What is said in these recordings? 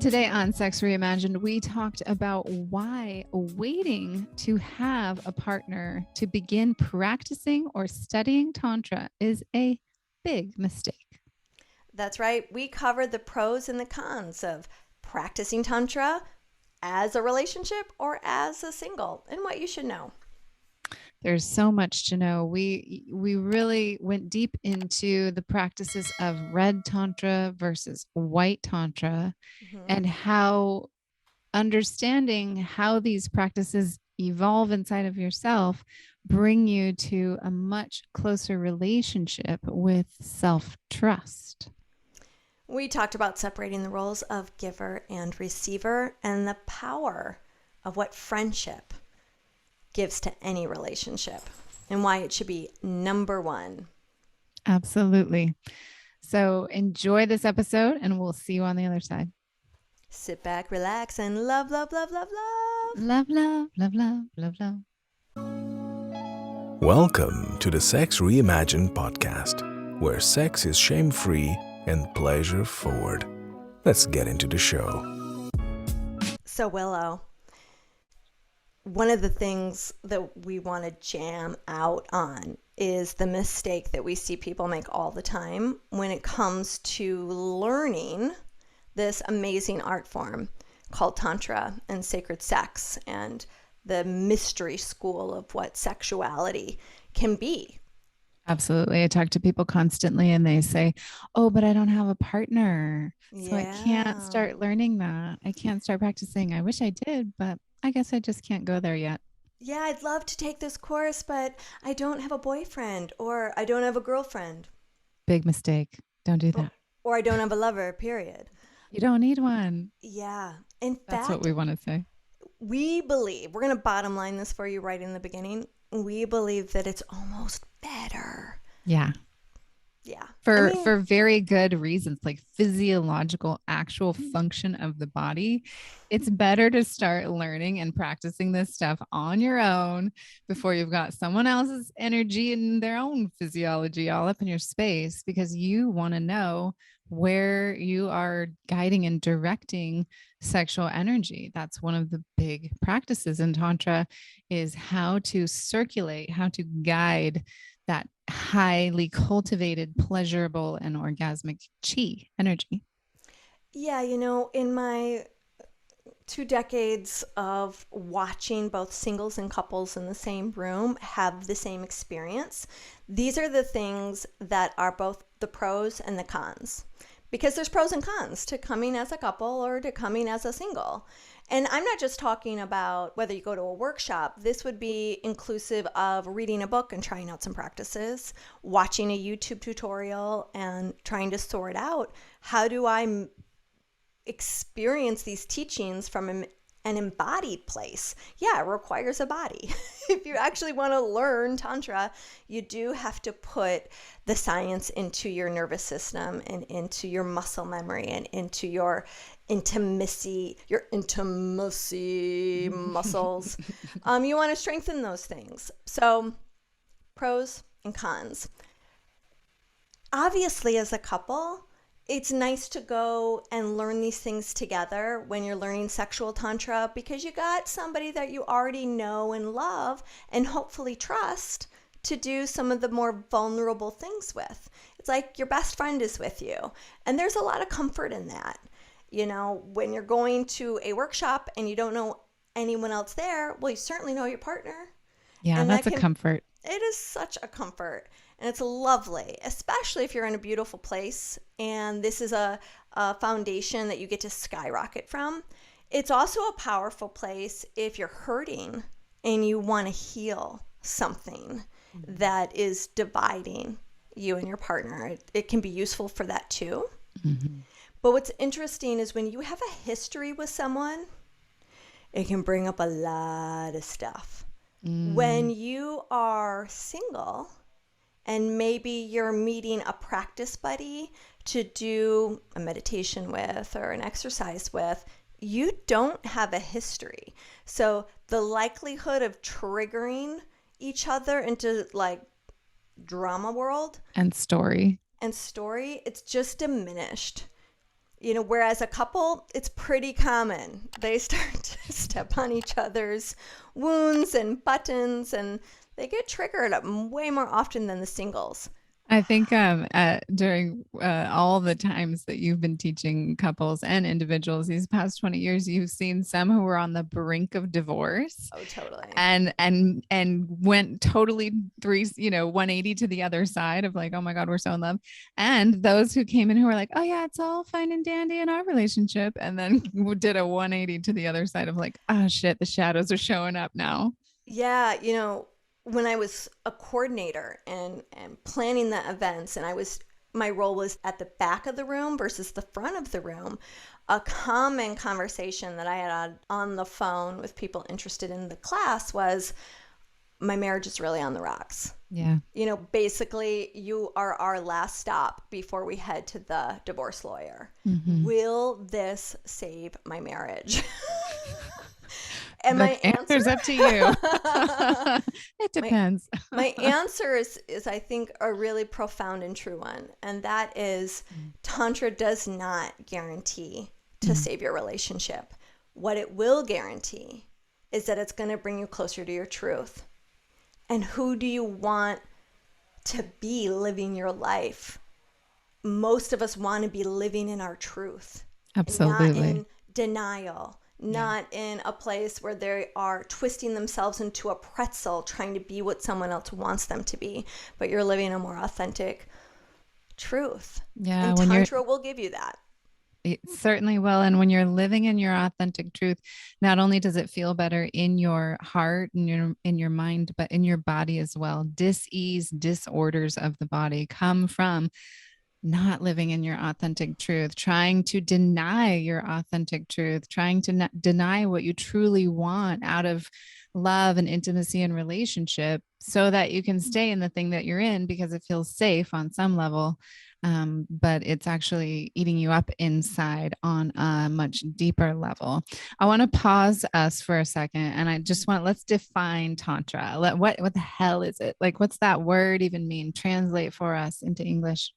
Today on Sex Reimagined, we talked about why waiting to have a partner to begin practicing or studying Tantra is a big mistake. That's right. We covered the pros and the cons of practicing Tantra as a relationship or as a single and what you should know. There's so much to know. We really went deep into the practices of Red Tantra versus White Tantra and how understanding how these practices evolve inside of yourself bring you to a much closer relationship with self-trust. We talked about separating the roles of giver and receiver and the power of what friendship gives to any relationship and why it should be number one. Absolutely. So enjoy this episode and we'll see you on the other side. Sit back, relax, and love, love, love, love, love. Love, love, love, love, love, love. Welcome to the Sex Reimagined podcast, where sex is shame-free and pleasure-forward. Let's get into the show. So, Willow, one of the things that we want to jam out on is the mistake that we see people make all the time when it comes to learning this amazing art form called Tantra and sacred sex and the mystery school of what sexuality can be. Absolutely. I talk to people constantly and they say, oh, but I don't have a partner. So I can't start learning that. I can't start practicing. I wish I did, but I guess I just can't go there yet. Yeah, I'd love to take this course, but I don't have a boyfriend or I don't have a girlfriend. Big mistake. Don't do that. Or I don't have a lover, period. You don't need one. Yeah. In fact, that's what we want to say. We believe, we're going to bottom line this for you right in the beginning. We believe that it's almost better. Yeah. Yeah. For very good reasons, like physiological, actual function of the body. It's better to start learning and practicing this stuff on your own before you've got someone else's energy and their own physiology all up in your space, because you want to know where you are guiding and directing sexual energy. That's one of the big practices in Tantra, is how to circulate, how to guide that highly cultivated, pleasurable, and orgasmic chi energy. Yeah, in my 2 decades of watching both singles and couples in the same room have the same experience, these are the things that are both the pros and the cons. Because there's pros and cons to coming as a couple or to coming as a single. And I'm not just talking about whether you go to a workshop. This would be inclusive of reading a book and trying out some practices, watching a YouTube tutorial and trying to sort out, how do I experience these teachings from an embodied place? Yeah, it requires a body. If you actually want to learn Tantra, you do have to put the science into your nervous system and into your muscle memory and into your intimacy muscles. You want to strengthen those things. So, pros and cons. Obviously, as a couple, it's nice to go and learn these things together when you're learning sexual Tantra, because you got somebody that you already know and love and hopefully trust to do some of the more vulnerable things with. It's like your best friend is with you. And there's a lot of comfort in that. When you're going to a workshop and you don't know anyone else there, well, you certainly know your partner. Yeah, and that's a comfort. It is such a comfort. And it's lovely, especially if you're in a beautiful place and this is a foundation that you get to skyrocket from. It's also a powerful place if you're hurting and you want to heal something that is dividing you and your partner. It can be useful for that too. Mm-hmm. But what's interesting is when you have a history with someone, it can bring up a lot of stuff. When you are single, and maybe you're meeting a practice buddy to do a meditation with or an exercise with, you don't have a history. So the likelihood of triggering each other into like drama world and story, it's just diminished. Whereas a couple, it's pretty common. They start to step on each other's wounds and buttons, and they get triggered way more often than the singles. I think during all the times that you've been teaching couples and individuals these past 20 years, you've seen some who were on the brink of divorce. Oh, totally. And went totally 180 to the other side of like, oh my God, we're so in love. And those who came in who were like, oh yeah, it's all fine and dandy in our relationship. And then did a 180 to the other side of like, oh shit, the shadows are showing up now. Yeah. When I was a coordinator and planning the events, and my role was at the back of the room versus the front of the room, a common conversation that I had on the phone with people interested in the class was, my marriage is really on the rocks. Yeah. Basically, you are our last stop before we head to the divorce lawyer. Mm-hmm. Will this save my marriage? And the my answer's up to you. It depends. My answer is I think a really profound and true one. And that is, Tantra does not guarantee to save your relationship. What it will guarantee is that it's going to bring you closer to your truth. And who do you want to be living your life? Most of us want to be living in our truth. Absolutely. Not in denial. Not in a place where they are twisting themselves into a pretzel trying to be what someone else wants them to be, but you're living a more authentic truth. Yeah, and Tantra will give you that. It certainly will. And when you're living in your authentic truth, not only does it feel better in your heart and in your mind, but in your body as well. Dis-ease, disorders of the body come from not living in your authentic truth, trying to deny your authentic truth, trying to deny what you truly want out of love and intimacy and relationship so that you can stay in the thing that you're in because it feels safe on some level. But it's actually eating you up inside on a much deeper level. I want to pause us for a second. And I just let's define Tantra. What the hell is it? Like, what's that word even mean? Translate for us into English.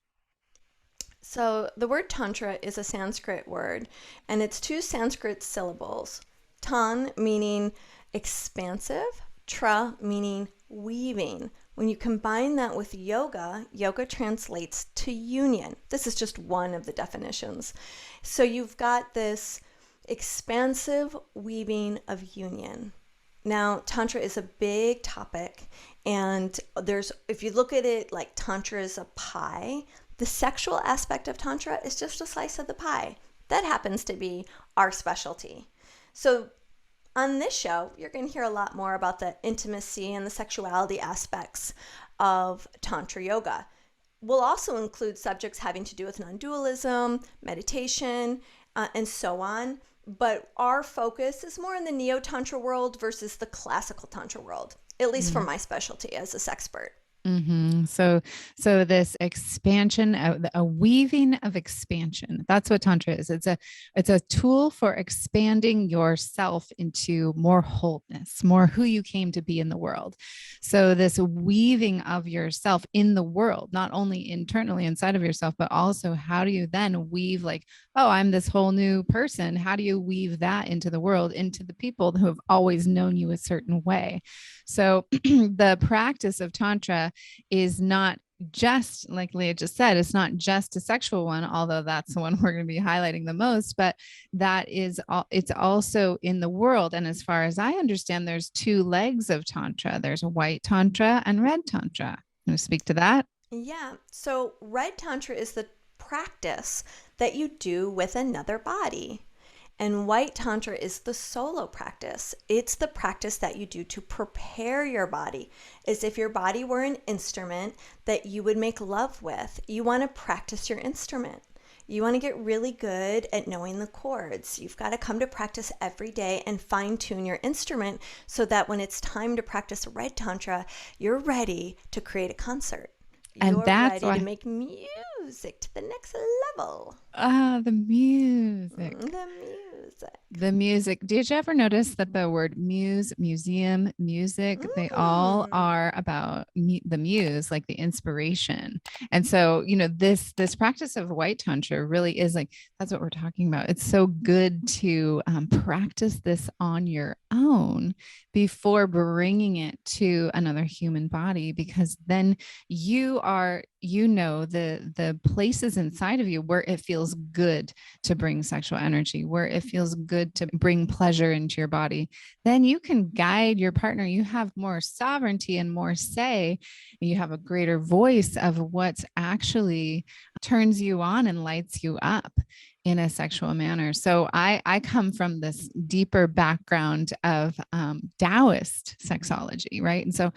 So the word Tantra is a Sanskrit word, and it's two Sanskrit syllables. Tan meaning expansive, tra meaning weaving. When you combine that with yoga, yoga translates to union. This is just one of the definitions. So you've got this expansive weaving of union. Now, Tantra is a big topic, and if you look at it like Tantra is a pie, the sexual aspect of Tantra is just a slice of the pie. That happens to be our specialty. So on this show, you're going to hear a lot more about the intimacy and the sexuality aspects of Tantra yoga. We'll also include subjects having to do with non-dualism, meditation, and so on. But our focus is more in the neo-Tantra world versus the classical Tantra world, at least for my specialty as a sexpert. Mm-hmm. So this expansion, a weaving of expansion, that's what Tantra is. It's a tool for expanding yourself into more wholeness, more who you came to be in the world. So this weaving of yourself in the world, not only internally inside of yourself, but also how do you then weave like, oh, I'm this whole new person. How do you weave that into the world, into the people who have always known you a certain way? So the practice of Tantra is not just, like Leah just said, it's not just a sexual one, although that's the one we're going to be highlighting the most, but it's also in the world. And as far as I understand, there's two legs of Tantra. There's a white Tantra and red Tantra. Can you speak to that? Yeah. So red Tantra is the practice that you do with another body. And white Tantra is the solo practice. It's the practice that you do to prepare your body, as if your body were an instrument that you would make love with. You want to practice your instrument. You want to get really good at knowing the chords. You've got to come to practice every day and fine-tune your instrument so that when it's time to practice red Tantra, you're ready to create a concert. And that's ready to make music to the next level. Ah, the music. The music. music. The music. Did you ever notice that the word muse, museum, music, they all are about the muse, like the inspiration. And so, this practice of white tantra really is like, that's what we're talking about. It's so good to practice this on your own before bringing it to another human body, because then you are, the places inside of you where it feels good to bring sexual energy, where it feels good to bring pleasure into your body. Then you can guide your partner. You have more sovereignty and more say. You have a greater voice of what actually turns you on and lights you up in a sexual manner. So I come from this deeper background of Taoist sexology, right? And so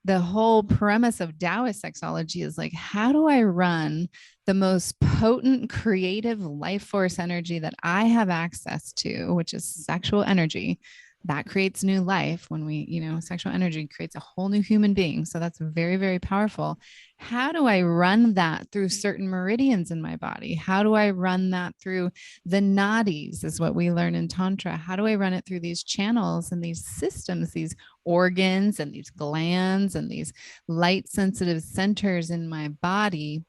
the whole premise of Taoist sexology is like, how do I run the most potent creative life force energy that I have access to, which is sexual energy? That creates new life. When sexual energy creates a whole new human being. So that's very, very powerful. How do I run that through certain meridians in my body? How do I run that through the nadis, is what we learn in Tantra? How do I run it through these channels and these systems, these organs and these glands and these light sensitive centers in my body?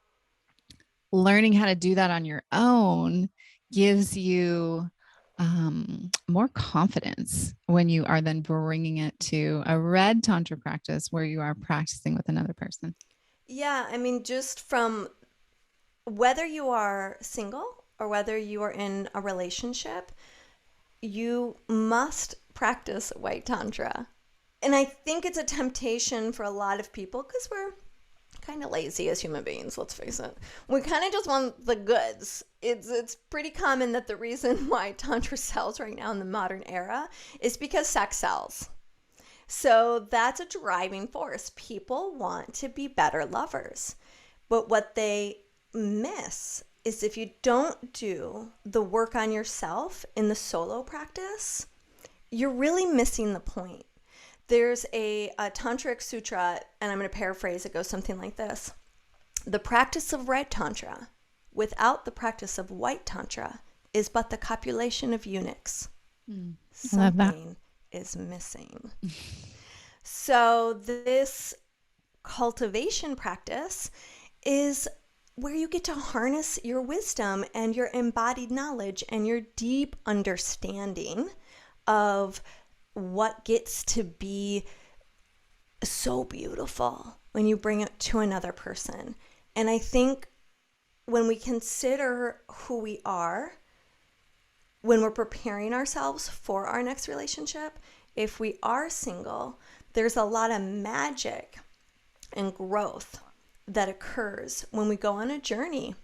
Learning how to do that on your own gives you more confidence when you are then bringing it to a red tantra practice where you are practicing with another person. Yeah, I mean, just from whether you are single or whether you are in a relationship, you must practice white tantra. And I think it's a temptation for a lot of people because we're kind of lazy as human beings, let's face it. We kind of just want the goods. It's pretty common that the reason why tantra sells right now in the modern era is because sex sells. So that's a driving force. People want to be better lovers. But what they miss is if you don't do the work on yourself in the solo practice, you're really missing the point. There's a tantric sutra, and I'm going to paraphrase. It goes something like this. The practice of red tantra without the practice of white tantra is but the copulation of eunuchs. Something is missing. So this cultivation practice is where you get to harness your wisdom and your embodied knowledge and your deep understanding of what gets to be so beautiful when you bring it to another person. And I think when we consider who we are, when we're preparing ourselves for our next relationship, if we are single, there's a lot of magic and growth that occurs when we go on a journey.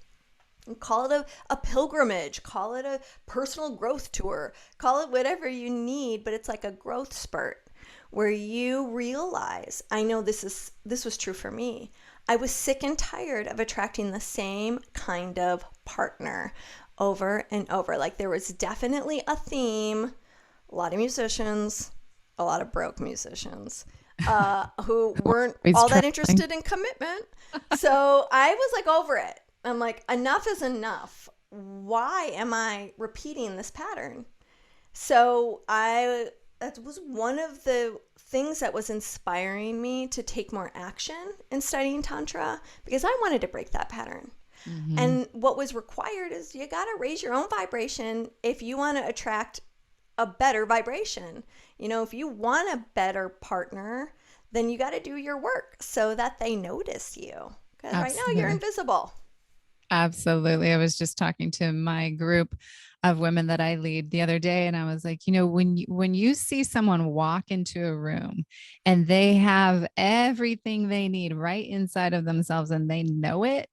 Call it a pilgrimage, call it a personal growth tour, call it whatever you need, but it's like a growth spurt where you realize, I know this was true for me. I was sick and tired of attracting the same kind of partner over and over. Like there was definitely a theme, a lot of musicians, a lot of broke musicians who weren't all that interested in commitment. So I was like over it. I'm like, enough is enough. Why am I repeating this pattern? So that was one of the things that was inspiring me to take more action in studying Tantra, because I wanted to break that pattern. Mm-hmm. And what was required is you got to raise your own vibration if you want to attract a better vibration. If you want a better partner, then you got to do your work so that they notice you. Because right now you're invisible. Absolutely. I was just talking to my group of women that I lead the other day, and I was like, when you see someone walk into a room and they have everything they need right inside of themselves and they know it,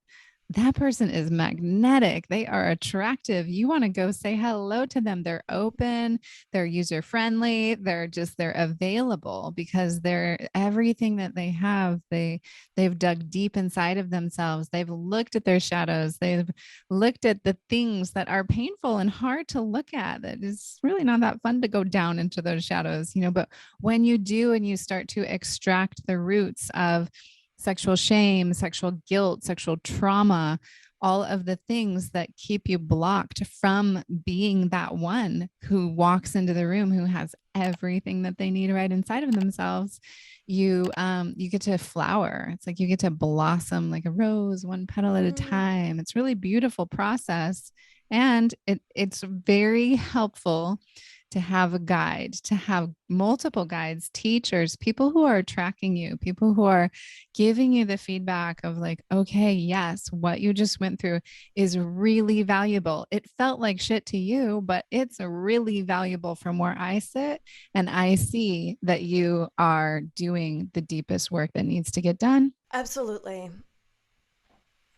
that person is magnetic. They are attractive. You want to go say hello to them. They're open, they're user friendly, they're available because they're everything that they have. They've dug deep inside of themselves. They've looked at their shadows. They've looked at the things that are painful and hard to look at. That is really not that fun to go down into those shadows, but when you do and you start to extract the roots of sexual shame, sexual guilt, sexual trauma, all of the things that keep you blocked from being that one who walks into the room who has everything that they need right inside of themselves. You get to flower. It's like you get to blossom like a rose, one petal at a time. It's really beautiful process. And it's very helpful to have a guide, to have multiple guides, teachers, people who are tracking you, people who are giving you the feedback of like, okay, yes, what you just went through is really valuable. It felt like shit to you, but it's really valuable from where I sit. And I see that you are doing the deepest work that needs to get done. Absolutely.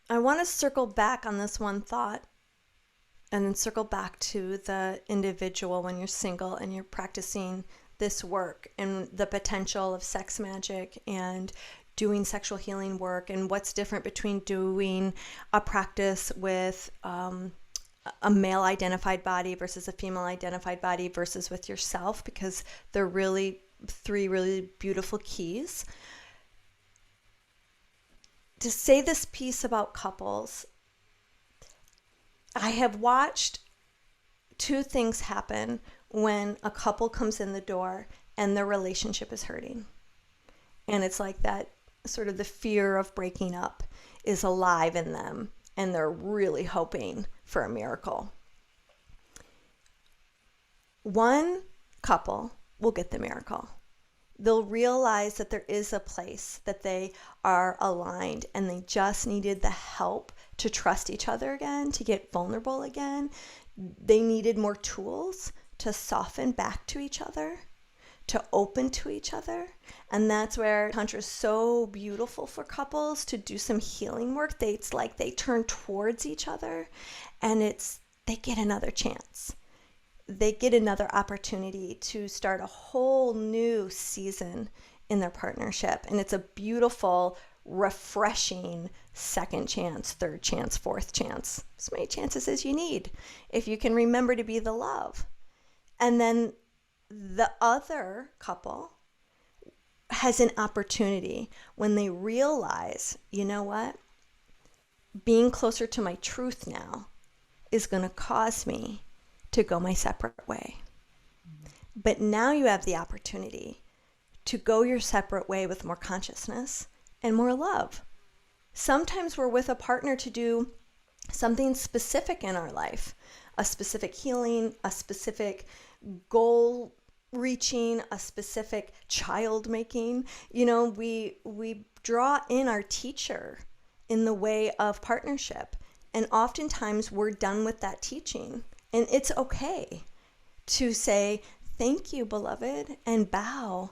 I want to circle back on this one thought and then circle back to the individual when you're single and you're practicing this work and the potential of sex magic and doing sexual healing work, and what's different between doing a practice with a male identified body versus a female identified body versus with yourself, because they're really three really beautiful keys. To say this piece about couples, I have watched two things happen when a couple comes in the door and their relationship is hurting. And it's like that sort of the fear of breaking up is alive in them, and they're really hoping for a miracle. One couple will get the miracle. They'll realize that there is a place that they are aligned and they just needed the help to trust each other again, to get vulnerable again. They needed more tools to soften back to each other, to open to each other. And that's where Tantra is so beautiful for couples to do some healing work. It's like they turn towards each other and they get another chance. They get another opportunity to start a whole new season in their partnership. And it's a beautiful, refreshing second chance, third chance, fourth chance. As many chances as you need if you can remember to be the love. And then the other couple has an opportunity when they realize, you know what? Being closer to my truth now is going to cause me to go my separate way. But now you have the opportunity to go your separate way with more consciousness and more love. Sometimes we're with a partner to do something specific in our life, a specific healing, a specific goal reaching, a specific child making. You know, we draw in our teacher in the way of partnership. And oftentimes we're done with that teaching. And it's okay to say, thank you, beloved, and bow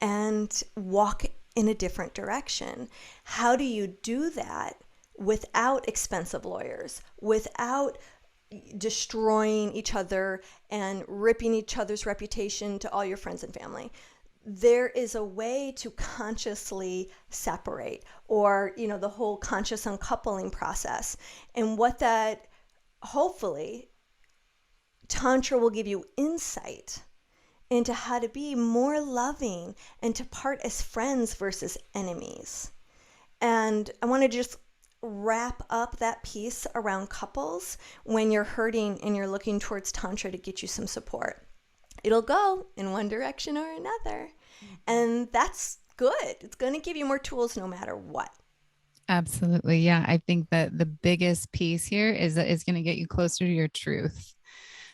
and walk in a different direction. How do you do that without expensive lawyers, without destroying each other and ripping each other's reputation to all your friends and family? There is a way to consciously separate, or, you know, the whole conscious uncoupling process. And what that, hopefully, Tantra will give you insight into how to be more loving and to part as friends versus enemies. And I want to just wrap up that piece around couples when you're hurting and you're looking towards Tantra to get you some support. It'll go in one direction or another. And that's good. It's going to give you more tools no matter what. Absolutely. Yeah. I think that the biggest piece here is that it's going to get you closer to your truth.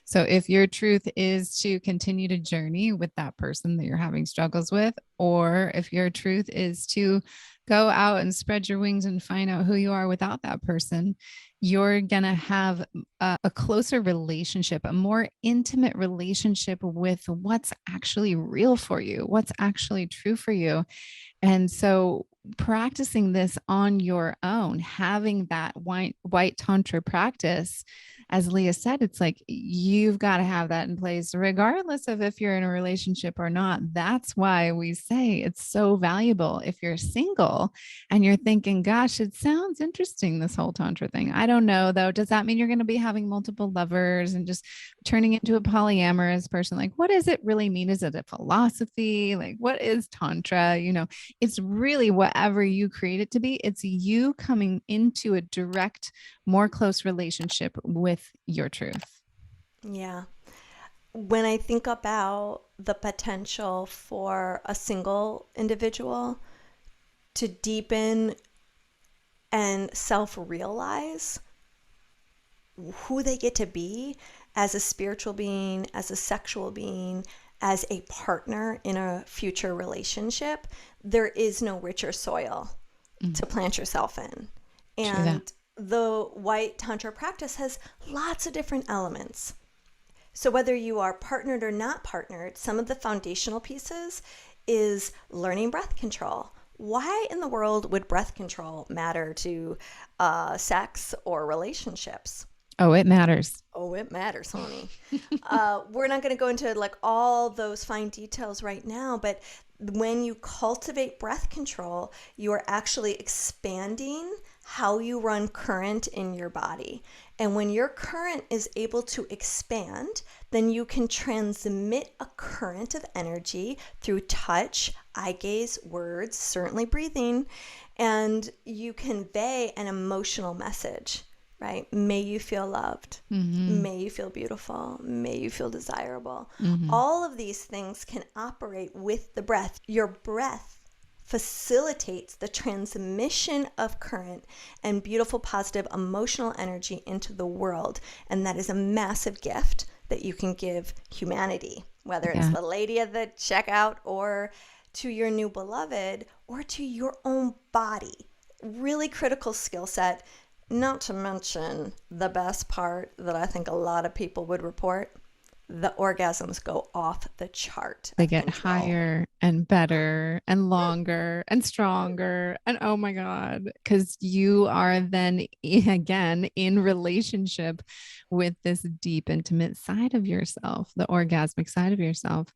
So if your truth is to continue to journey with that person that you're having struggles with, or if your truth is to go out and spread your wings and find out who you are without that person, you're going to have a closer relationship, a more intimate relationship with what's actually real for you, what's actually true for you. And so practicing this on your own, having that white Tantra practice, as Leah said, it's like you've got to have that in place regardless of if you're in a relationship or not. That's why we say it's so valuable. If you're single and you're thinking, gosh, it sounds interesting, this whole Tantra thing. I don't know, though. Does that mean you're going to be having multiple lovers and just turning into a polyamorous person? Like, what does it really mean? Is it a philosophy? Like, what is Tantra? You know, it's really whatever however you create it to be. It's you coming into a direct, more close relationship with your truth. Yeah. When I think about the potential for a single individual to deepen and self-realize who they get to be as a spiritual being, as a sexual being, as a partner in a future relationship, there is no richer soil to plant yourself in. And the White Tantra practice has lots of different elements. So whether you are partnered or not partnered, some of the foundational pieces is learning breath control. Why in the world would breath control matter to sex or relationships? Oh, it matters. Oh, it matters, honey. We're not going to go into like all those fine details right now, but when you cultivate breath control, you are actually expanding how you run current in your body. And when your current is able to expand, then you can transmit a current of energy through touch, eye gaze, words, certainly breathing, and you convey an emotional message. Right? May you feel loved. May you feel beautiful. May you feel desirable. All of these things can operate with the breath. Your breath facilitates the transmission of current and beautiful, positive, emotional energy into the world. And that is a massive gift that you can give humanity, whether it's the lady at the checkout or to your new beloved or to your own body. Really critical skill set. Not to mention the best part that I think a lot of people would report, the orgasms go off the chart. They get higher and better and longer and stronger. And oh my God, because you are then again in relationship with this deep, intimate side of yourself, the orgasmic side of yourself.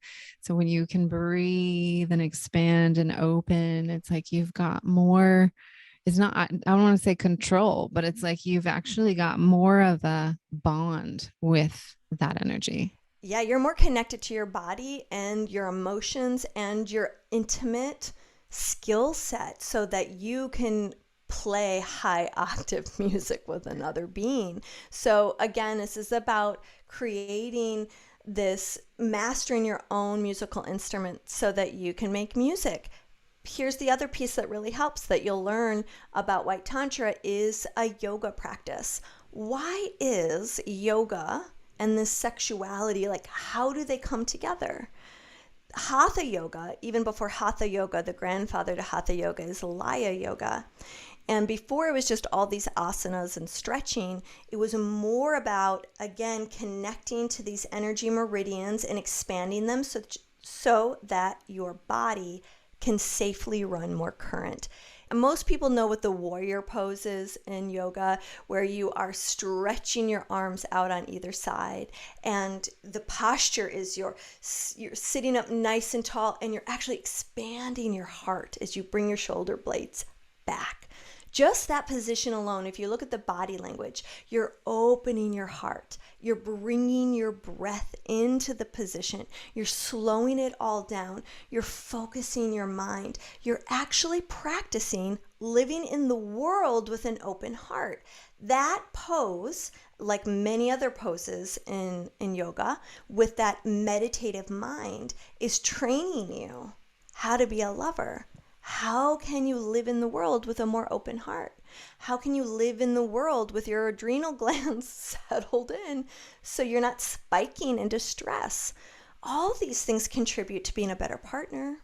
So when you can breathe and expand and open, it's like you've got more. It's not, I don't want to say control, but it's like you've actually got more of a bond with that energy. Yeah, you're more connected to your body and your emotions and your intimate skill set so that you can play high octave music with another being. So again, this is about creating this, mastering your own musical instrument so that you can make music. Here's the other piece that really helps that you'll learn about White Tantra is a yoga practice. Why is yoga and this sexuality, like how do they come together? Hatha yoga, even before Hatha yoga, the grandfather to Hatha yoga is Leah yoga. And before it was just all these asanas and stretching, it was more about, again, connecting to these energy meridians and expanding them so that your body can safely run more current. And most people know what the warrior pose is in yoga, where you are stretching your arms out on either side. And the posture is you're sitting up nice and tall, and you're actually expanding your heart as you bring your shoulder blades back. Just that position alone, if you look at the body language, you're opening your heart. You're bringing your breath into the position. You're slowing it all down. You're focusing your mind. You're actually practicing living in the world with an open heart. That pose, like many other poses in yoga, with that meditative mind, is training you how to be a lover. How can you live in the world with a more open heart? How can you live in the world with your adrenal glands settled in so you're not spiking into stress? All these things contribute to being a better partner.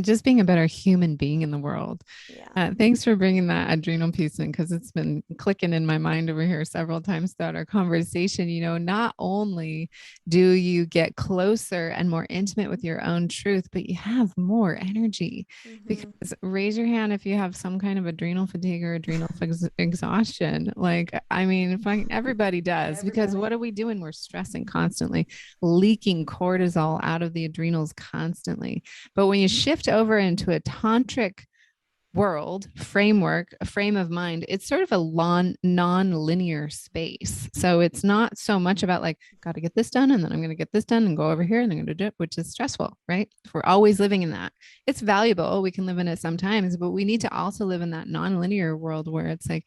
Just being a better human being in the world. Yeah. Thanks for bringing that adrenal piece in, because it's been clicking in my mind over here several times throughout our conversation. You know, not only do you get closer and more intimate with your own truth, but you have more energy. Because raise your hand if you have some kind of adrenal fatigue or adrenal exhaustion. Like, I mean, everybody does, because what are we doing? We're stressing constantly, leaking cortisol out of the adrenals constantly. But when you shift over into a tantric world framework, a frame of mind, it's sort of a non-linear space. So it's not so much about like, got to get this done, and then I'm going to get this done and go over here and I'm going to do it, which is stressful, right? If we're always living in that, it's valuable. We can live in it sometimes, but we need to also live in that non-linear world where it's like,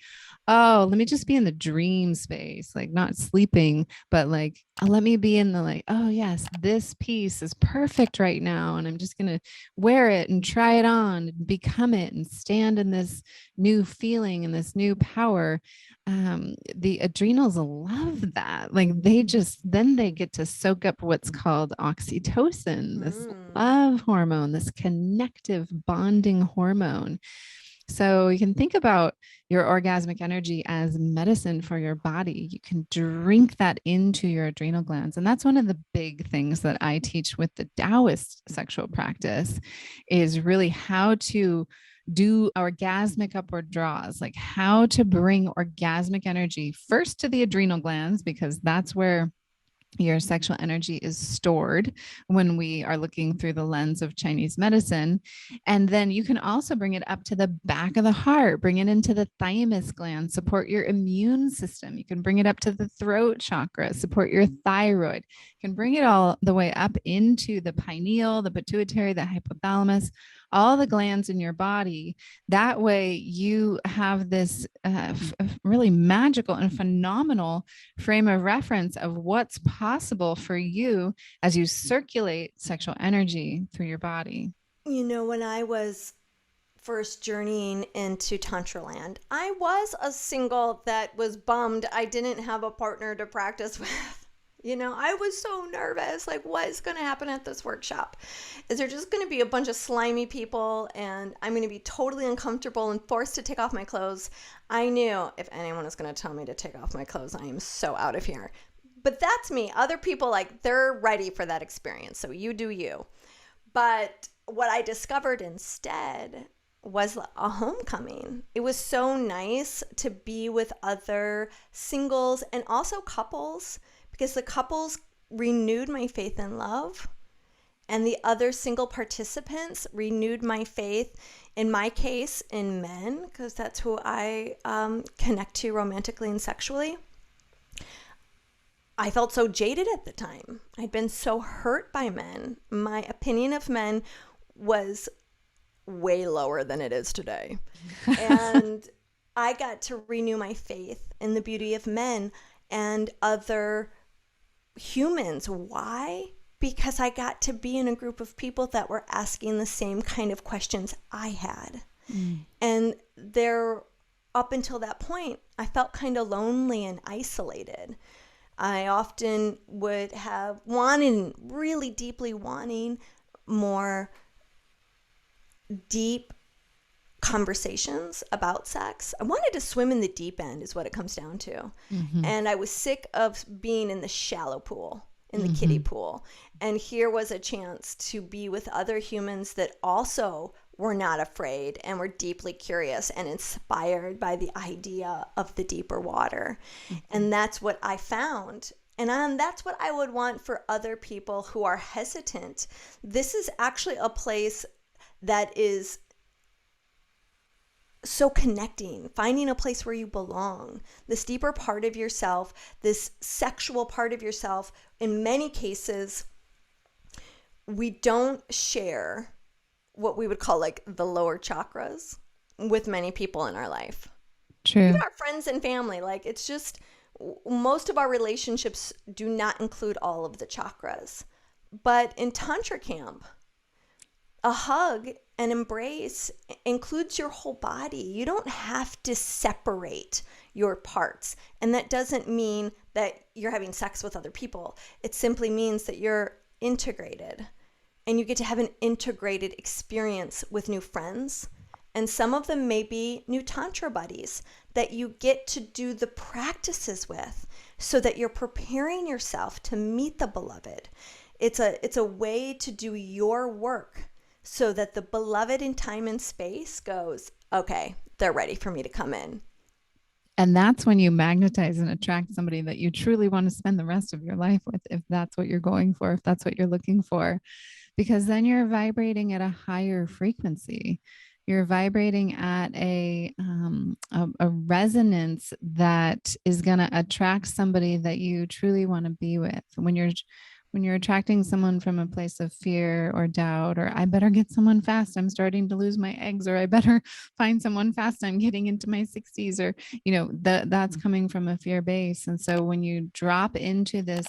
oh, let me just be in the dream space, like not sleeping, but like, let me be in the like, oh yes, this piece is perfect right now. And I'm just going to wear it and try it on and become it and stand in this new feeling and this new power. The adrenals love that. Like then they get to soak up what's called oxytocin, this love hormone, this connective bonding hormone. So you can think about your orgasmic energy as medicine for your body. You can drink that into your adrenal glands. And that's one of the big things that I teach with the Taoist sexual practice is really how to do orgasmic upward draws, like how to bring orgasmic energy first to the adrenal glands, because that's where your sexual energy is stored when we are looking through the lens of Chinese medicine. And then you can also bring it up to the back of the heart, bring it into the thymus gland, support your immune system. You can bring it up to the throat chakra, support your thyroid. You can bring it all the way up into the pineal, the pituitary, the hypothalamus, all the glands in your body. That way you have this really magical and phenomenal frame of reference of what's possible for you as you circulate sexual energy through your body. You know, when I was first journeying into Tantra land, I was a single that was bummed I didn't have a partner to practice with. You know, I was so nervous. Like, what is going to happen at this workshop? Is there just going to be a bunch of slimy people and I'm going to be totally uncomfortable and forced to take off my clothes? I knew if anyone was going to tell me to take off my clothes, I am so out of here. But that's me. Other people, like, they're ready for that experience. So you do you. But what I discovered instead was a homecoming. It was so nice to be with other singles and also couples, because the couples renewed my faith in love, and the other single participants renewed my faith, in my case, in men, because that's who I connect to romantically and sexually. I felt so jaded at the time. I'd been so hurt by men. My opinion of men was way lower than it is today. And I got to renew my faith in the beauty of men and other humans. Why? Because I got to be in a group of people that were asking the same kind of questions I had. And up until that point, I felt kind of lonely and isolated. I often would have really deeply wanting more deep conversations about sex. I wanted to swim in the deep end is what it comes down to. And I was sick of being in the shallow pool, in the kiddie pool. And here was a chance to be with other humans that also were not afraid and were deeply curious and inspired by the idea of the deeper water. And that's what I found. And that's what I would want for other people who are hesitant. This is actually a place that is so connecting, finding a place where you belong, this deeper part of yourself, this sexual part of yourself. In many cases, we don't share what we would call like the lower chakras with many people in our life. True. Even our friends and family, like it's just, most of our relationships do not include all of the chakras. But in Tantra camp, a hug, an embrace includes your whole body. You don't have to separate your parts. And that doesn't mean that you're having sex with other people. It simply means that you're integrated and you get to have an integrated experience with new friends. And some of them may be new Tantra buddies that you get to do the practices with so that you're preparing yourself to meet the beloved. It's a way to do your work so that the beloved in time and space goes, okay, they're ready for me to come in. And that's when you magnetize and attract somebody that you truly want to spend the rest of your life with, if that's what you're going for, if that's what you're looking for, because then you're vibrating at a higher frequency. You're vibrating at a resonance that is going to attract somebody that you truly want to be with. When you're attracting someone from a place of fear or doubt, or I better get someone fast, I'm starting to lose my eggs, or I better find someone fast, I'm getting into my 60s, or that's coming from a fear base. And so when you drop into this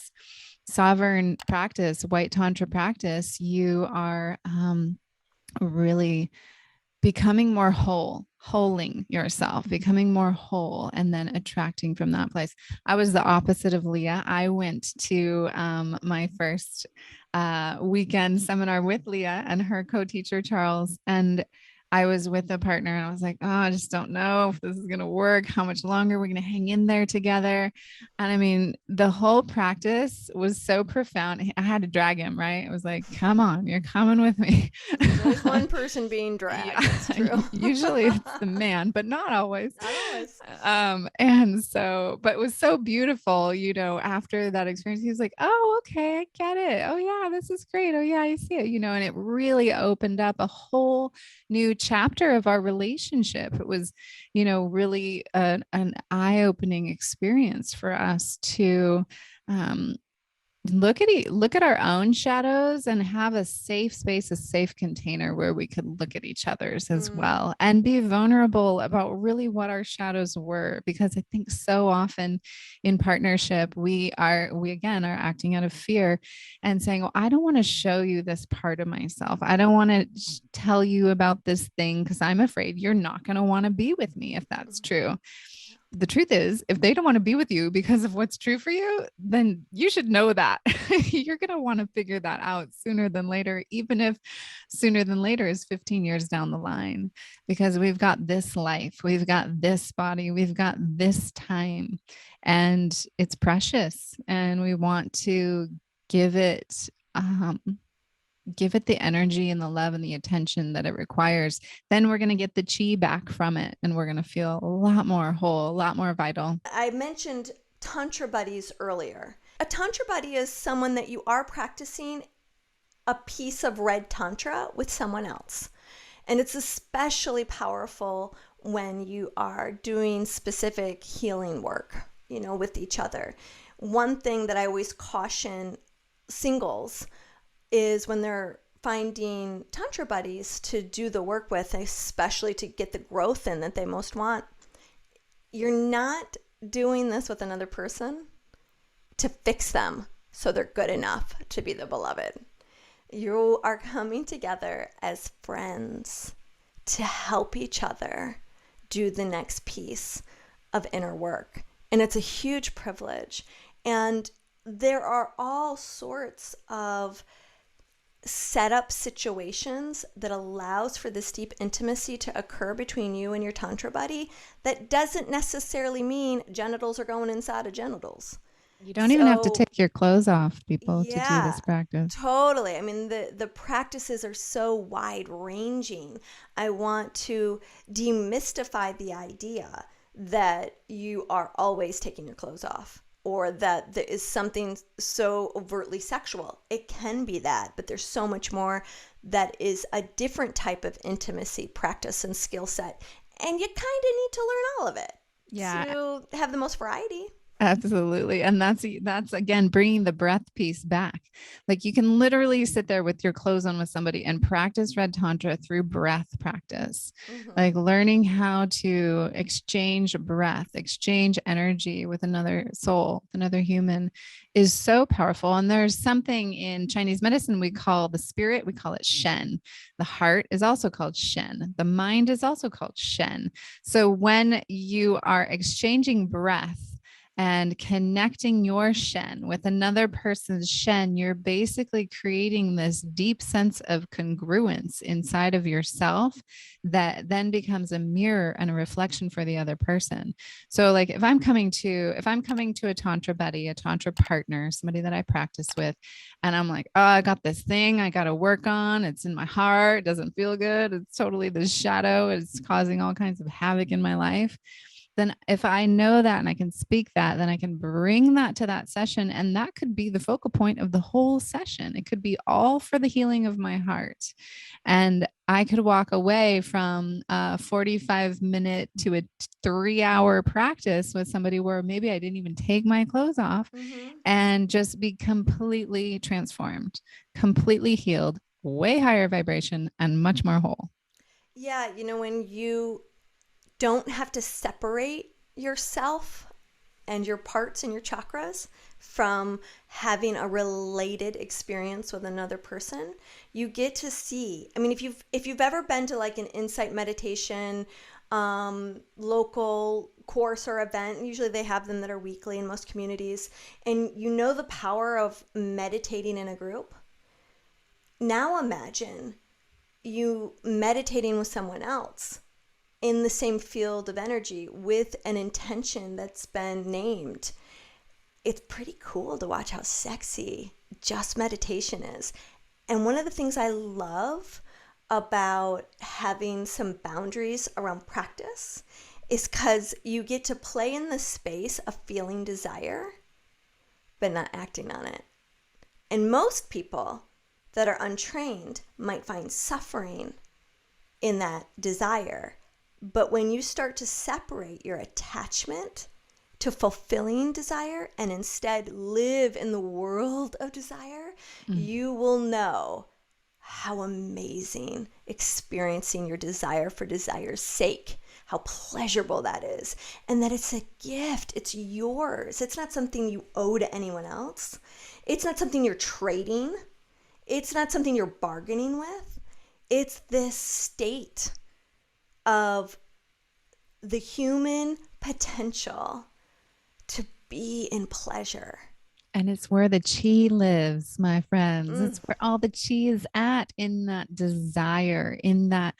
sovereign practice, white tantra practice, you are really becoming more holing yourself, becoming more whole, and then attracting from that place. I was the opposite of Leah. I went to my first weekend seminar with Leah and her co-teacher, Charles, and I was with a partner and I was like, oh, I just don't know if this is going to work. How much longer we're going to hang in there together. And I mean, the whole practice was so profound. I had to drag him, right? It was like, come on, you're coming with me. There's always one person being dragged. It's true. Usually it's the man, but not always. Not always. And so, but it was so beautiful, after that experience, he was like, oh, okay, I get it. Oh yeah, this is great. Oh yeah, I see it, and it really opened up a whole new chapter of our relationship. It was, really an eye-opening experience for us to look at our own shadows and have a safe space, a safe container where we could look at each other's as well and be vulnerable about really what our shadows were. Because I think so often in partnership, we again are acting out of fear and saying, well, I don't want to show you this part of myself. I don't want to tell you about this thing because I'm afraid you're not going to want to be with me if that's true. The truth is, if they don't want to be with you because of what's true for you, then you should know that you're going to want to figure that out sooner than later, even if sooner than later is 15 years down the line, because we've got this life, we've got this body, we've got this time, and it's precious, and we want to give it the energy and the love and the attention that it requires. Then we're going to get the chi back from it, and we're going to feel a lot more whole, a lot more vital. I mentioned Tantra buddies earlier. A Tantra buddy is someone that you are practicing a piece of Red Tantra with someone else. And it's especially powerful when you are doing specific healing work, with each other. One thing that I always caution singles is when they're finding Tantra buddies to do the work with, especially to get the growth in that they most want, you're not doing this with another person to fix them so they're good enough to be the beloved. You are coming together as friends to help each other do the next piece of inner work. And it's a huge privilege. And there are all sorts of set up situations that allows for this deep intimacy to occur between you and your Tantra buddy. That doesn't necessarily mean genitals are going inside of genitals. You don't even have to take your clothes off, people, to do this practice. Totally. I mean, the practices are so wide ranging. I want to demystify the idea that you are always taking your clothes off, or that there is something so overtly sexual. It can be that, but there's so much more that is a different type of intimacy, practice, and skill set. And you kind of need to learn all of it to have the most variety. Absolutely. And that's again, bringing the breath piece back. Like you can literally sit there with your clothes on with somebody and practice Red Tantra through breath practice, like learning how to exchange breath, exchange energy with another soul, another human, is so powerful. And there's something in Chinese medicine we call the spirit, we call it Shen. The heart is also called Shen. The mind is also called Shen. So when you are exchanging breath and connecting your Shen with another person's Shen, you're basically creating this deep sense of congruence inside of yourself that then becomes a mirror and a reflection for the other person. So like if I'm coming to a Tantra buddy, a Tantra partner, somebody that I practice with, and I'm like, oh, I got this thing I got to work on. It's in my heart. It doesn't feel good. It's totally this shadow. It's causing all kinds of havoc in my life. then if I know that and I can speak that, then I can bring that to that session. And that could be the focal point of the whole session. It could be all for the healing of my heart. And I could walk away from a 45-minute to a 3-hour practice with somebody where maybe I didn't even take my clothes off and just be completely transformed, completely healed, way higher vibration, and much more whole. Yeah, when you don't have to separate yourself and your parts and your chakras from having a related experience with another person, you get to see. I mean, if you've ever been to like an insight meditation local course or event, usually they have them that are weekly in most communities, and the power of meditating in a group. Now imagine you meditating with someone else in the same field of energy with an intention that's been named. It's pretty cool to watch how sexy just meditation is. And one of the things I love about having some boundaries around practice is because you get to play in the space of feeling desire, but not acting on it. And most people that are untrained might find suffering in that desire. But when you start to separate your attachment to fulfilling desire and instead live in the world of desire, you will know how amazing experiencing your desire for desire's sake, how pleasurable that is, and that it's a gift. It's yours. It's not something you owe to anyone else. It's not something you're trading. It's not something you're bargaining with. It's this state of the human potential to be in pleasure. And it's where the chi lives, my friends. It's where all the chi is at, in that desire, in that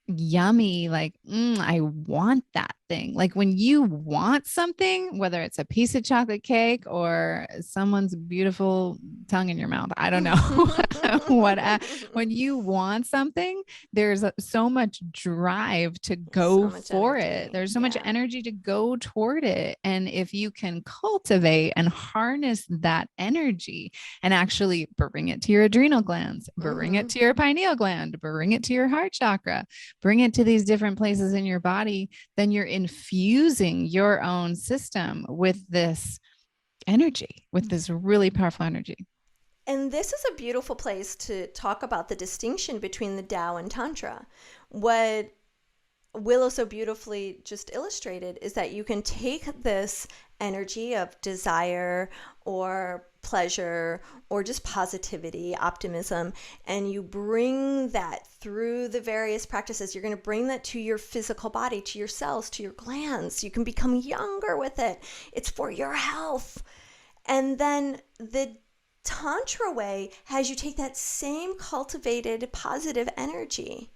yummy, like, I want that thing. Like when you want something, whether it's a piece of chocolate cake or someone's beautiful tongue in your mouth, I don't know when you want something, there's so much drive to go for it. There's so much energy to go toward it. And if you can cultivate and harness that energy and actually bring it to your adrenal glands, bring it to your pineal gland, bring it to your heart chakra, bring it to these different places in your body, then you're infusing your own system with this energy, with this really powerful energy. And this is a beautiful place to talk about the distinction between the Tao and Tantra. What Willow so beautifully just illustrated is that you can take this energy of desire or pleasure or just positivity, optimism, and you bring that through the various practices. You're going to bring that to your physical body, to your cells, to your glands. You can become younger with it. It's for your health. And then the Tantra way has you take that same cultivated positive energy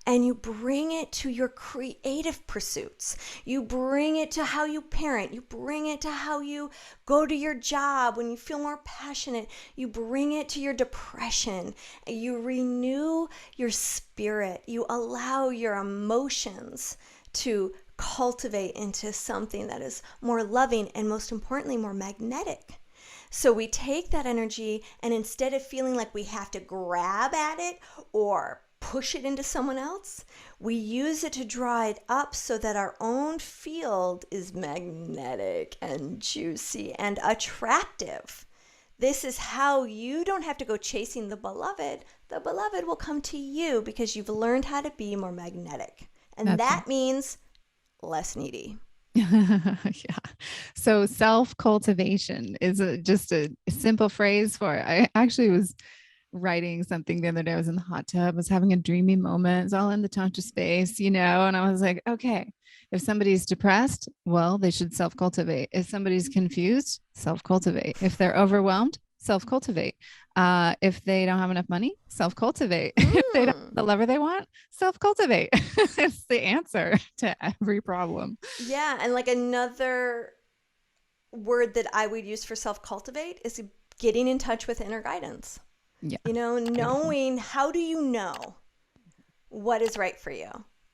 and you bring it to your creative pursuits. You bring it to how you parent. You bring it to how you go to your job when you feel more passionate. You bring it to your depression. You renew your spirit. You allow your emotions to cultivate into something that is more loving and, most importantly, more magnetic. So we take that energy, and instead of feeling like we have to grab at it or push it into someone else, we use it to draw it up so that our own field is magnetic and juicy and attractive. This is how you don't have to go chasing the beloved. The beloved will come to you because you've learned how to be more magnetic. And that means less needy. Yeah. So self-cultivation is just a simple phrase for it. I actually was writing something the other day. I was in the hot tub, was having a dreamy moment. It's all in the Tantra space, and I was like, okay, if somebody's depressed, well, they should self-cultivate. If somebody's confused, self-cultivate. If they're overwhelmed, self-cultivate. If they don't have enough money, self-cultivate. If they don't have the lover they want, self-cultivate. It's the answer to every problem. Yeah. And like another word that I would use for self-cultivate is getting in touch with inner guidance. Yeah. Knowing, how do you know what is right for you?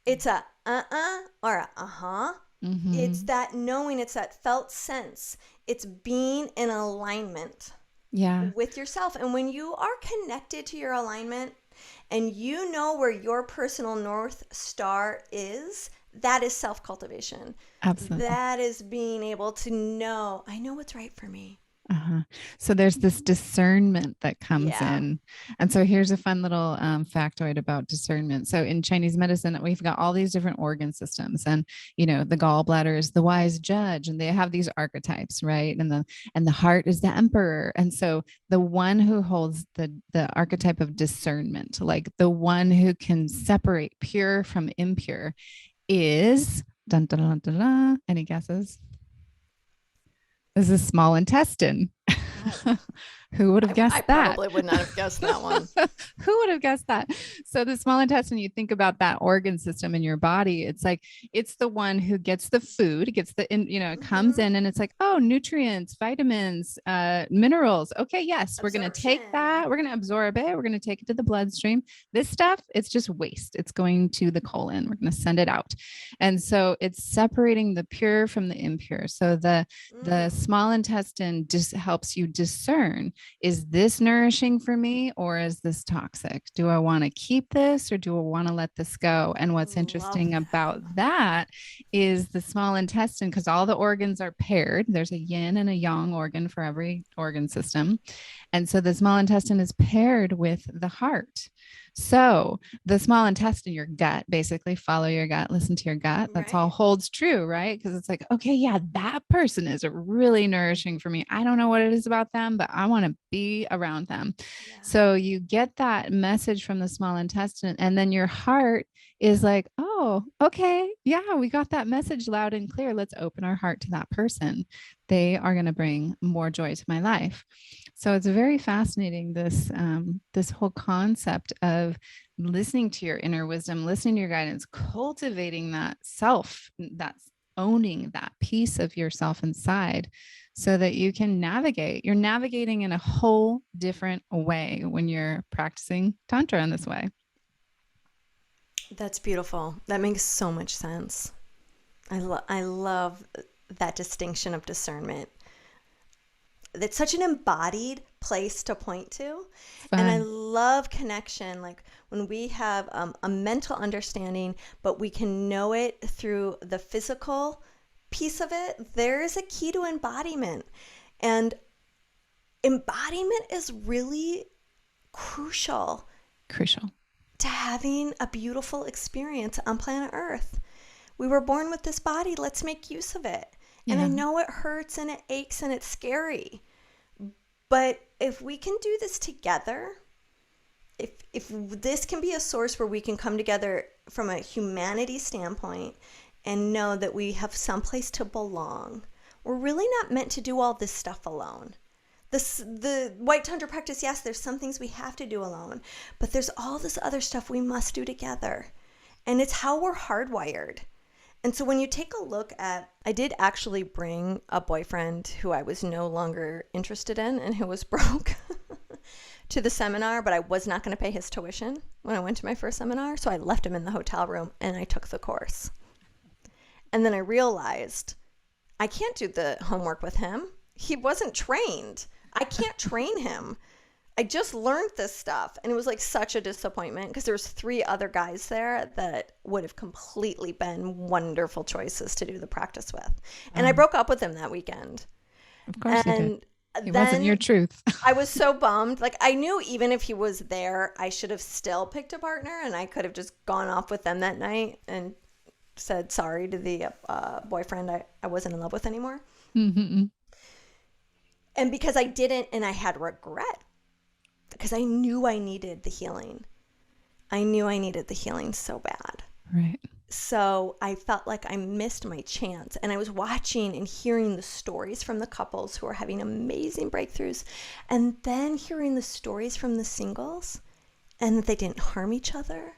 It's a or a uh-huh. It's that knowing, it's that felt sense. It's being in alignment with yourself. And when you are connected to your alignment and you know where your personal North Star is, that is self-cultivation. Absolutely. That is being able to know, I know what's right for me. So there's this discernment that comes in. And so here's a fun little factoid about discernment. So in Chinese medicine, we've got all these different organ systems, and, you know, the gallbladder is the wise judge, and they have these archetypes, right? And the heart is the emperor. And so the one who holds the archetype of discernment, like the one who can separate pure from impure, is dun, dun, dun, dun, dun. Any guesses? This is small intestine. Who would have guessed that? I probably would not have guessed that one. Who would have guessed that? So the small intestine, you think about that organ system in your body. It's like, it's the one who gets the food, gets the, it comes in and it's like, oh, nutrients, vitamins, minerals. Okay. Yes. We're going to take that. We're going to absorb it. We're going to take it to the bloodstream. This stuff, it's just waste. It's going to the colon. We're going to send it out. And so it's separating the pure from the impure. So the small intestine just helps you discern, is this nourishing for me or is this toxic? Do I want to keep this or do I want to let this go? And what's interesting about that is the small intestine, because all the organs are paired. There's a yin and a yang organ for every organ system. And so the small intestine is paired with the heart. So the small intestine, your gut, basically follow your gut, listen to your gut. That's all holds true, right? Because it's like, okay, yeah, that person is really nourishing for me. I don't know what it is about them, but I want to be around them. Yeah. So you get that message from the small intestine, and then your heart is like, oh, okay, yeah, we got that message loud and clear. Let's open our heart to that person. They are going to bring more joy to my life. So it's very fascinating, this whole concept of listening to your inner wisdom, listening to your guidance, cultivating that self, that's owning that piece of yourself inside, so that you can navigate. You're navigating in a whole different way when you're practicing Tantra in this way. That's beautiful. That makes so much sense. I love that distinction of discernment. It's such an embodied place to point to. Fun. And I love connection. Like when we have a mental understanding, but we can know it through the physical piece of it, there is a key to embodiment. And embodiment is really crucial to having a beautiful experience on planet Earth. We were born with this body. Let's make use of it. And I know it hurts and it aches and it's scary. But if we can do this together, if this can be a source where we can come together from a humanity standpoint and know that we have someplace to belong, we're really not meant to do all this stuff alone. The White Tantra practice, yes, there's some things we have to do alone, but there's all this other stuff we must do together. And it's how we're hardwired. And so when you take a look at, I did actually bring a boyfriend who I was no longer interested in and who was broke to the seminar, but I was not going to pay his tuition when I went to my first seminar. So I left him in the hotel room and I took the course. And then I realized I can't do the homework with him. He wasn't trained. I can't train him. I just learned this stuff, and it was like such a disappointment because there was 3 other guys there that would have completely been wonderful choices to do the practice with. And I broke up with him that weekend. Of course you did. It wasn't your truth. I was so bummed. Like I knew even if he was there, I should have still picked a partner, and I could have just gone off with them that night and said sorry to the boyfriend I wasn't in love with anymore. Mm-hmm. And because I didn't, and I had regret. Because I knew I needed the healing. I knew I needed the healing so bad. Right. So I felt like I missed my chance. And I was watching and hearing the stories from the couples who are having amazing breakthroughs. And then hearing the stories from the singles. And that they didn't harm each other.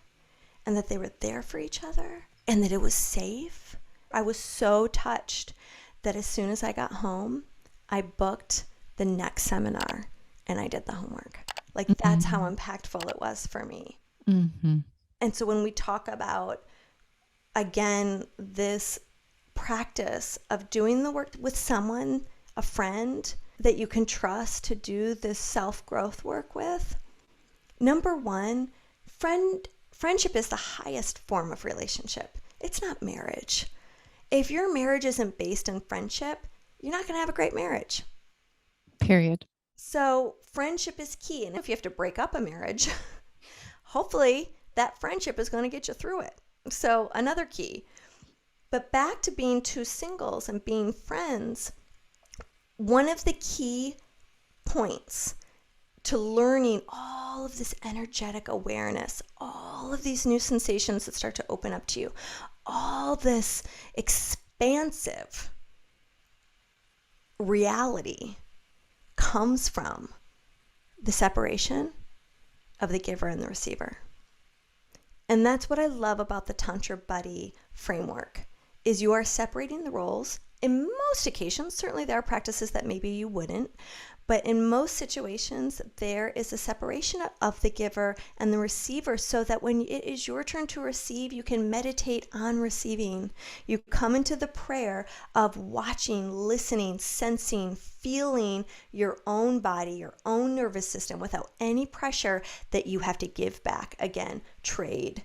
And that they were there for each other. And that it was safe. I was so touched that as soon as I got home, I booked the next seminar. And I did the homework. Like that's how impactful it was for me. Mm-hmm. And so when we talk about, again, this practice of doing the work with someone, a friend that you can trust to do this self-growth work with. Number one, friendship is the highest form of relationship. It's not marriage. If your marriage isn't based in friendship, you're not going to have a great marriage. Period. So friendship is key. And if you have to break up a marriage, hopefully that friendship is going to get you through it. So another key. But back to being two singles and being friends, one of the key points to learning all of this energetic awareness, all of these new sensations that start to open up to you, all this expansive reality comes from the separation of the giver and the receiver. And that's what I love about the Tantra Buddy framework, is you are separating the roles. In most occasions, certainly there are practices that maybe you wouldn't, but in most situations, there is a separation of the giver and the receiver so that when it is your turn to receive, you can meditate on receiving. You come into the prayer of watching, listening, sensing, feeling your own body, your own nervous system without any pressure that you have to give back, again, trade,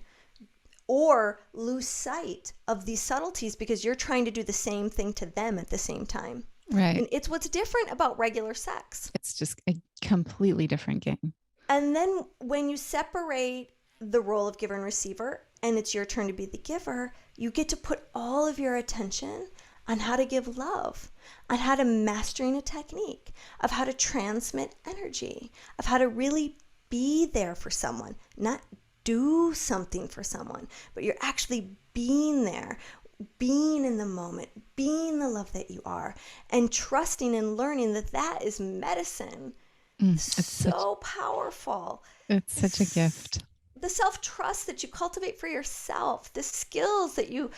or lose sight of these subtleties because you're trying to do the same thing to them at the same time. Right. And it's what's different about regular sex. It's just a completely different game. And then when you separate the role of giver and receiver and it's your turn to be the giver, you get to put all of your attention on how to give love, on how to mastering a technique, of how to transmit energy, of how to really be there for someone, not do something for someone, but you're actually being there, being in the moment, being the love that you are, and trusting and learning that that is medicine. It's so powerful. It's such a gift. The self-trust that you cultivate for yourself, the skills that you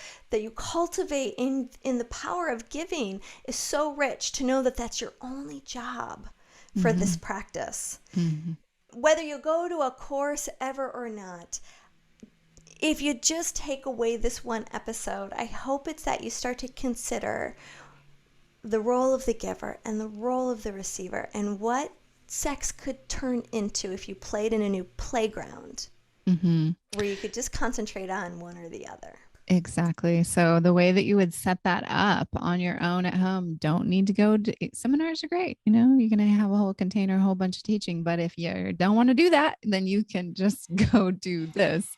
cultivate in the power of giving is so rich to know that that's your only job for this practice. Whether you go to a course ever or not, if you just take away this one episode, I hope it's that you start to consider the role of the giver and the role of the receiver and what sex could turn into if you played in a new playground where you could just concentrate on one or the other. Exactly. So the way that you would set that up on your own at home, don't need to go to seminars are great. You know, you're going to have a whole container, a whole bunch of teaching, but if you don't want to do that, then you can just go do this.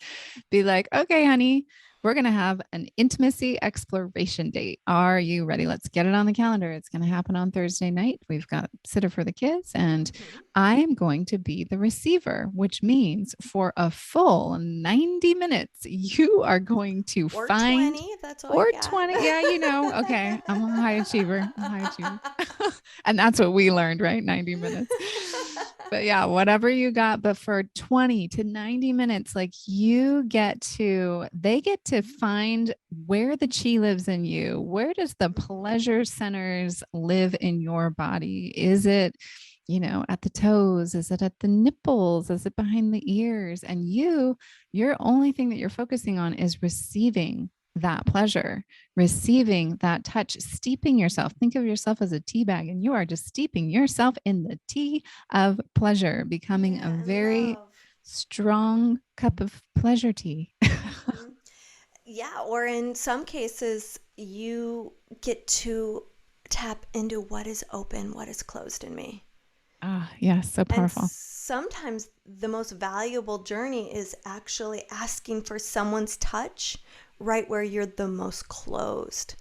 Be like, okay, honey, we're going to have an intimacy exploration date. Are you ready? Let's get it on the calendar. It's going to happen on Thursday night. We've got sitter for the kids and I am going to be the receiver, which means for a full 90 minutes, you are going to or find 20, if that's all or you got. 20. Yeah, you know, okay. I'm a high achiever. And that's what we learned, right? 90 minutes. But yeah, whatever you got, but for 20 to 90 minutes, like they get to find where the chi lives in you. Where does the pleasure centers live in your body? Is it, you know, at the toes? Is it at the nipples? Is it behind the ears? And your only thing that you're focusing on is receiving that pleasure, receiving that touch, steeping yourself. Think of yourself as a tea bag and you are just steeping yourself in the tea of pleasure, becoming a very strong cup of pleasure tea. Yeah, or in some cases, you get to tap into what is open, what is closed in me. Ah, yes, so powerful. And sometimes the most valuable journey is actually asking for someone's touch right where you're the most closed.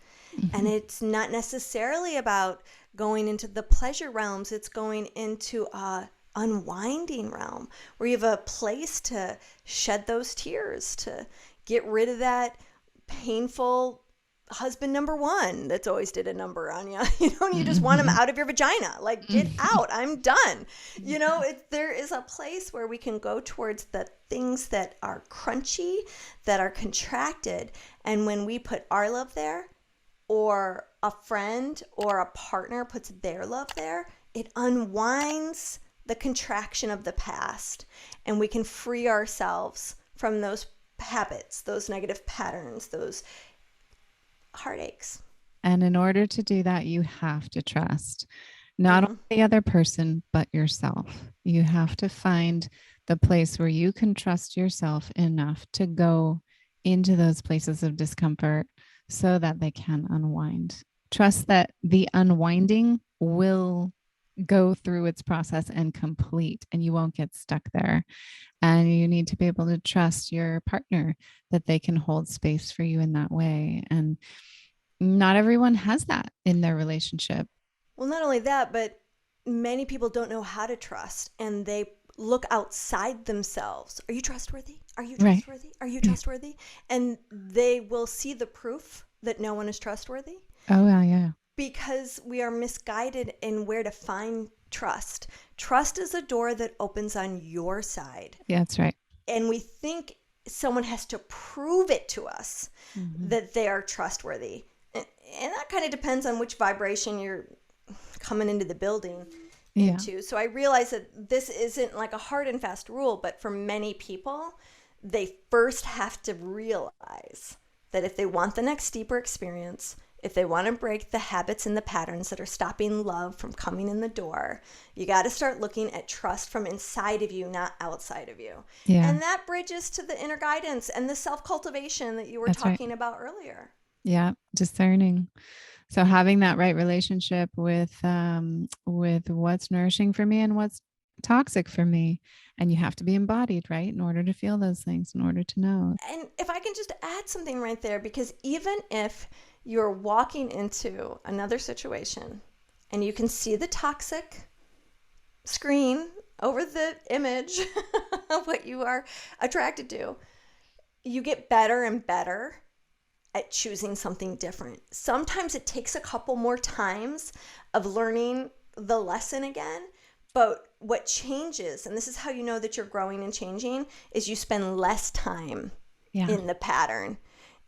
And it's not necessarily about going into the pleasure realms. It's going into a unwinding realm where you have a place to shed those tears, to get rid of that painful husband number one that's always did a number on you. You know, you just want him out of your vagina. Like, get out. I'm done. You know, there is a place where we can go towards the things that are crunchy, that are contracted. And when we put our love there, or a friend or a partner puts their love there, it unwinds the contraction of the past. And we can free ourselves from those habits, those negative patterns, those heartaches. And in order to do that, you have to trust not only the other person, but yourself. You have to find the place where you can trust yourself enough to go into those places of discomfort so that they can unwind. Trust that the unwinding will go through its process and complete, and you won't get stuck there. And you need to be able to trust your partner that they can hold space for you in that way. And not everyone has that in their relationship. Well, not only that, but many people don't know how to trust, and they look outside themselves. Are you trustworthy? Are you trustworthy? Right. Are you trustworthy? And they will see the proof that no one is trustworthy. Oh, yeah. Because we are misguided in where to find trust. Trust is a door that opens on your side. Yeah, that's right. And we think someone has to prove it to us that they are trustworthy. And that kind of depends on which vibration you're coming into the building into. So I realize that this isn't like a hard and fast rule, but for many people, they first have to realize that if they want the next deeper experience, if they want to break the habits and the patterns that are stopping love from coming in the door, you got to start looking at trust from inside of you, not outside of you. Yeah. And that bridges to the inner guidance and the self-cultivation that you were talking about earlier. Yeah, discerning. So having that right relationship with what's nourishing for me and what's toxic for me. And you have to be embodied, right? In order to feel those things, in order to know. And if I can just add something right there, because even if you're walking into another situation and you can see the toxic screen over the image of what you are attracted to, you get better and better at choosing something different. Sometimes it takes a couple more times of learning the lesson again, but what changes, and this is how you know that you're growing and changing, is you spend less time in the pattern.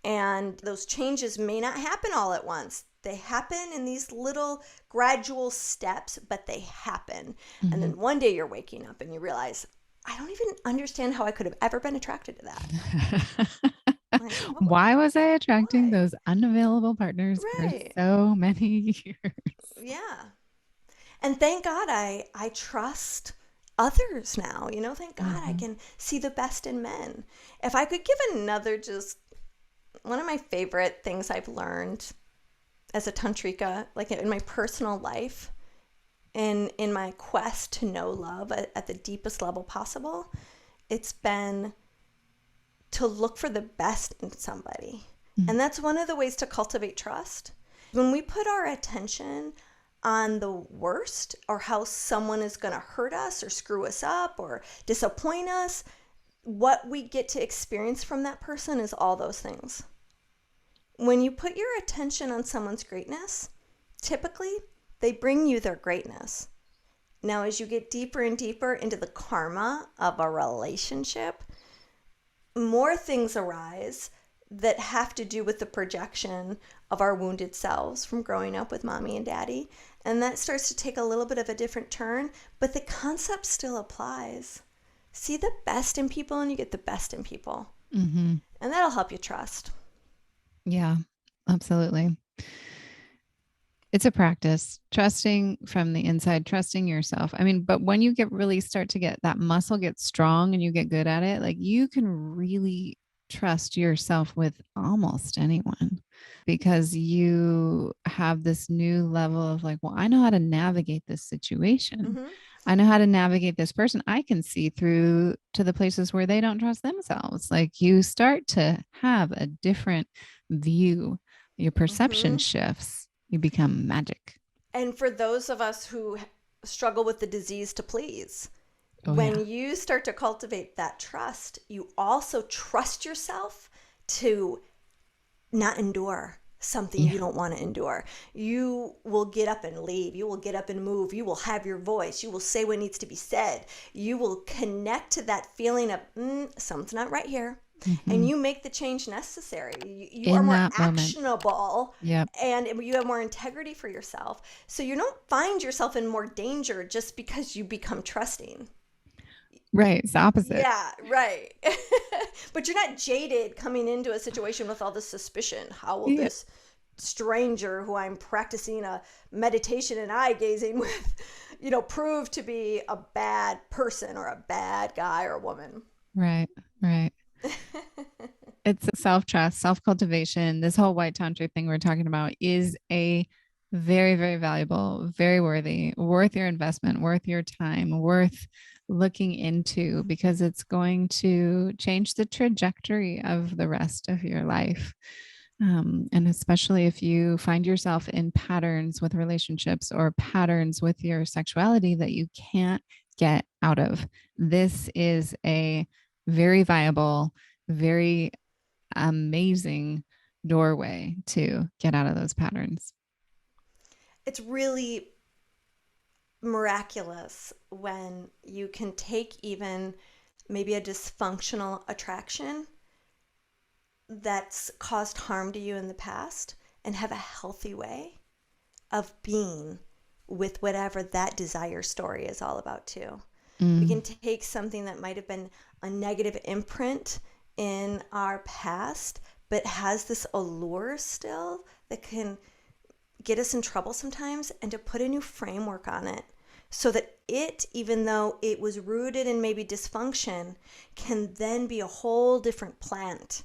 And those changes may not happen all at once. They happen in these little gradual steps, but they happen. And then one day you're waking up and you realize, I don't even understand how I could have ever been attracted to that. Like, why was I attracting those unavailable partners for so many years? Yeah. And thank God I trust others now. You know, thank God I can see the best in men. If I could give another, just one of my favorite things I've learned as a tantrika, like in my personal life and in my quest to know love at the deepest level possible, it's been to look for the best in somebody. And that's one of the ways to cultivate trust. When we put our attention on the worst, or how someone is going to hurt us or screw us up or disappoint us, what we get to experience from that person is all those things. When you put your attention on someone's greatness, typically they bring you their greatness. Now, as you get deeper and deeper into the karma of a relationship, more things arise that have to do with the projection of our wounded selves from growing up with mommy and daddy. And that starts to take a little bit of a different turn, but the concept still applies. See the best in people and you get the best in people. And that'll help you trust. Yeah, absolutely. It's a practice, trusting from the inside, trusting yourself. I mean, but when you start to get that muscle get strong and you get good at it, like you can really trust yourself with almost anyone, because you have this new level of like, well, I know how to navigate this situation. I know how to navigate this person. I can see through to the places where they don't trust themselves. Like you start to have a different view. Your perception shifts. You become magic. And for those of us who struggle with the disease to please, when you start to cultivate that trust, you also trust yourself to not endure something you don't want to endure. You will get up and leave. You will get up and move. You will have your voice. You will say what needs to be said. You will connect to that feeling of something's not right here. And you make the change necessary. You are more actionable, and you have more integrity for yourself. So you don't find yourself in more danger just because you become trusting. Right. It's the opposite. Yeah, right. But you're not jaded coming into a situation with all this suspicion. How will this stranger who I'm practicing a meditation and eye gazing with, prove to be a bad person or a bad guy or woman. Right. It's self-trust, self-cultivation. This whole white tantra thing we're talking about is a very, very valuable, very worth your investment, worth your time, worth looking into, because it's going to change the trajectory of the rest of your life. And especially if you find yourself in patterns with relationships or patterns with your sexuality that you can't get out of. This is a very viable, very amazing doorway to get out of those patterns. It's really miraculous when you can take even maybe a dysfunctional attraction that's caused harm to you in the past and have a healthy way of being with whatever that desire story is all about too. We can take something that might have been a negative imprint in our past, but has this allure still that can get us in trouble sometimes, and to put a new framework on it so that it, even though it was rooted in maybe dysfunction, can then be a whole different plant.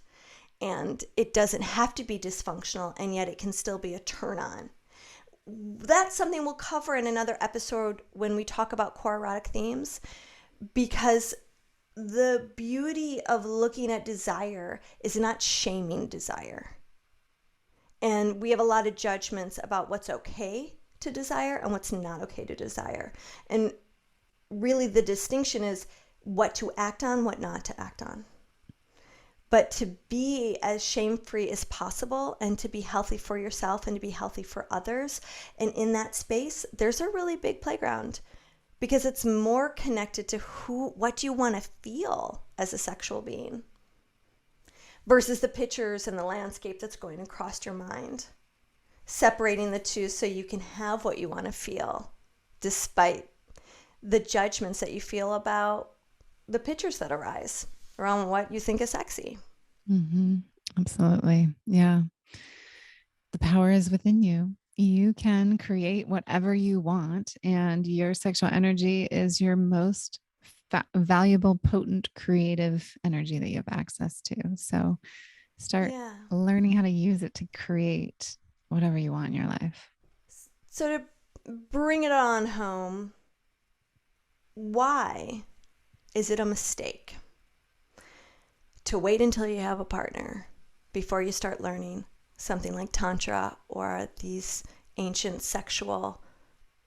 And it doesn't have to be dysfunctional, and yet it can still be a turn on. That's something we'll cover in another episode when we talk about core erotic themes, because the beauty of looking at desire is not shaming desire. And we have a lot of judgments about what's okay to desire and what's not okay to desire. And really the distinction is what to act on, what not to act on. But to be as shame-free as possible and to be healthy for yourself and to be healthy for others. And in that space, there's a really big playground, because it's more connected to what you want to feel as a sexual being versus the pictures and the landscape that's going across your mind. Separating the two so you can have what you want to feel despite the judgments that you feel about the pictures that arise around what you think is sexy. Mm-hmm. Absolutely. Yeah. The power is within you. You can create whatever you want, and your sexual energy is your most valuable, potent, creative energy that you have access to. So start learning how to use it to create whatever you want in your life. So to bring it on home, why is it a mistake to wait until you have a partner before you start learning something like Tantra or these ancient sexual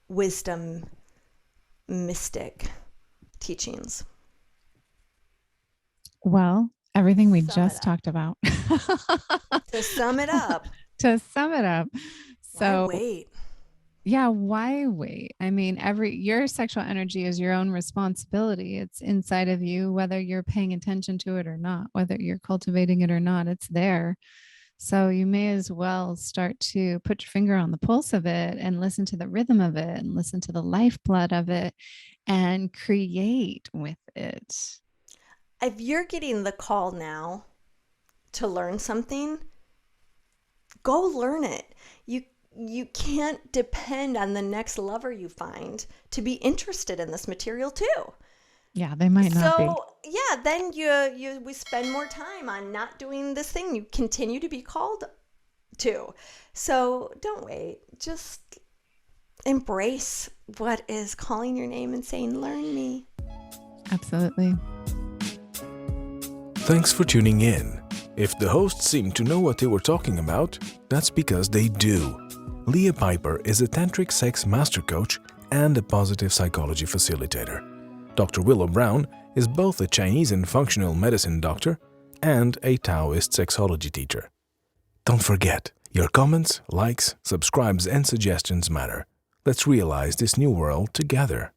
wisdom mystic teachings? Well, everything we just talked about. To sum it up. So why wait? Yeah, why wait? I mean, your sexual energy is your own responsibility. It's inside of you, whether you're paying attention to it or not, whether you're cultivating it or not, it's there. So you may as well start to put your finger on the pulse of it and listen to the rhythm of it and listen to the lifeblood of it and create with it. If you're getting the call now to learn something, go learn it. You can't depend on the next lover you find to be interested in this material too. Yeah, they might not be. So yeah, then we spend more time on not doing this thing you continue to be called to. So don't wait. Just embrace what is calling your name and saying, learn me. Absolutely. Thanks for tuning in. If the hosts seem to know what they were talking about, that's because they do. Leah Piper is a tantric sex master coach and a positive psychology facilitator. Dr. Willow Brown is both a Chinese and functional medicine doctor and a Taoist sexology teacher. Don't forget, your comments, likes, subscribes, and suggestions matter. Let's realize this new world together.